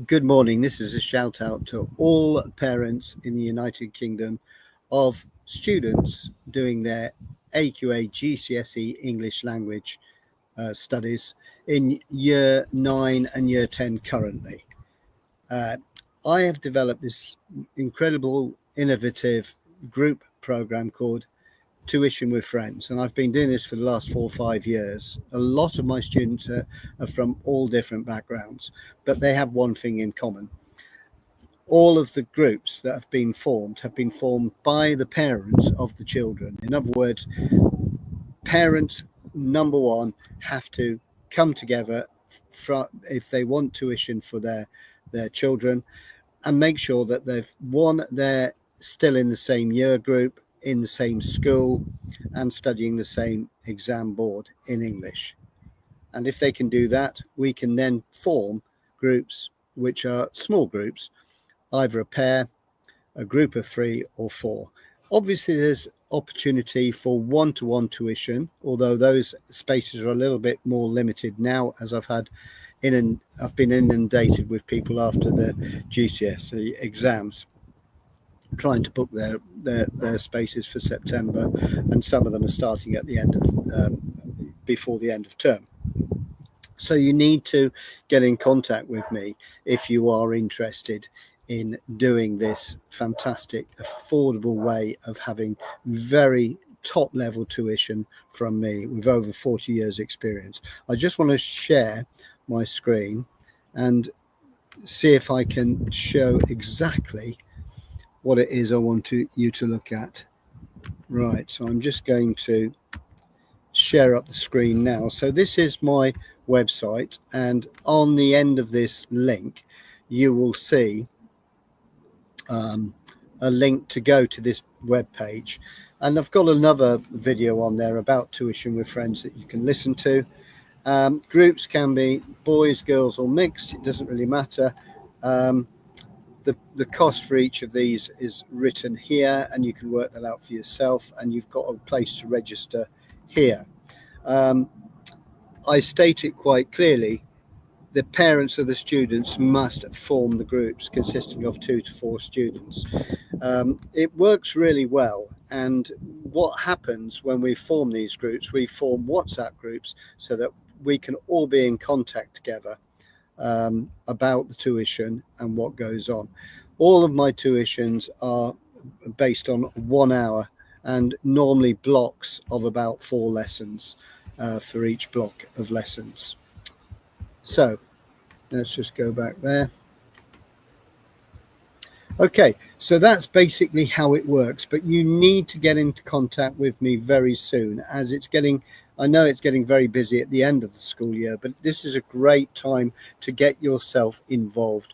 Good morning. This is a shout out to all parents in the United Kingdom of students doing their AQA GCSE English language studies in year 9 and year 10 currently. I have developed this incredible, innovative group program called Tuition with Friends, and I've been doing this for the last 4 or 5 years. A lot of my students are from all different backgrounds, but they have one thing in common. All of the groups that have been formed by the parents of the children. In other words, parents, number one, have to come together if they want tuition for their children, and make sure that they're still in the same year group, in the same school, and studying the same exam board in English. And if they can do that, we can then form groups which are small groups, either a pair, a group of 3 or 4. Obviously, there's opportunity for one-to-one tuition, although those spaces are a little bit more limited now, as I've been inundated with people after the GCSE exams trying to book their spaces for September, and some of them are starting at the end of before the end of term. So you need to get in contact with me if you are interested in doing this fantastic, affordable way of having very top level tuition from me with over 40 years experience. I just want to share my screen and see if I can show exactly what it is I want you to look at. Right, so I'm just going to share up the screen now. So this is my website, and on the end of this link you will see a link to go to this web page, and I've got another video on there about Tuition with Friends that you can listen to. Groups can be boys, girls, or mixed, it doesn't really matter. The cost for each of these is written here, and you can work that out for yourself, and you've got a place to register here. I state it quite clearly: the parents of the students must form the groups consisting of 2 to 4 students. It works really well, and what happens when we form these groups, we form WhatsApp groups so that we can all be in contact together about the tuition and what goes on. All of my tuitions are based on 1 hour, and normally blocks of about 4 lessons for each block of lessons. So let's just go back there. Okay, so that's basically how it works, but you need to get into contact with me very soon, as I know it's getting very busy at the end of the school year, but this is a great time to get yourself involved.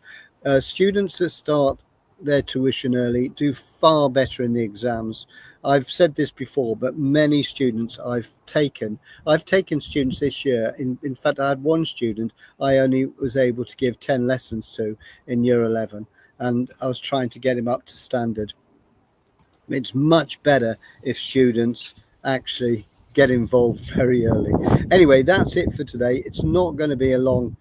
Students that start their tuition early do far better in the exams. I've said this before, but many students I've taken students this year. In fact, I had one student I only was able to give 10 lessons to in year 11, and I was trying to get him up to standard. It's much better if students actually get involved very early. Anyway, that's it for today. It's not going to be a long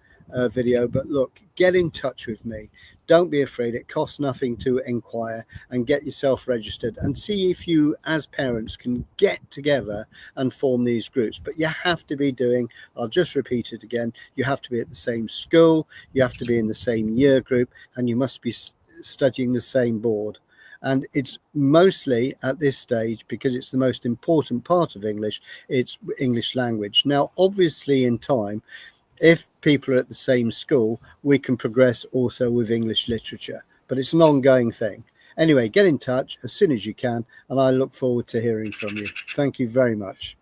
video, but look, get in touch with me. Don't be afraid. It costs nothing to inquire, and get yourself registered and see if you as parents can get together and form these groups. But you have to be doing, I'll just repeat it again, you have to be at the same school, you have to be in the same year group, and you must be studying the same board. And it's mostly at this stage, because it's the most important part of English, it's English language. Now, obviously, in time, if people are at the same school, we can progress also with English literature, but it's an ongoing thing. Anyway, get in touch as soon as you can, and I look forward to hearing from you. Thank you very much.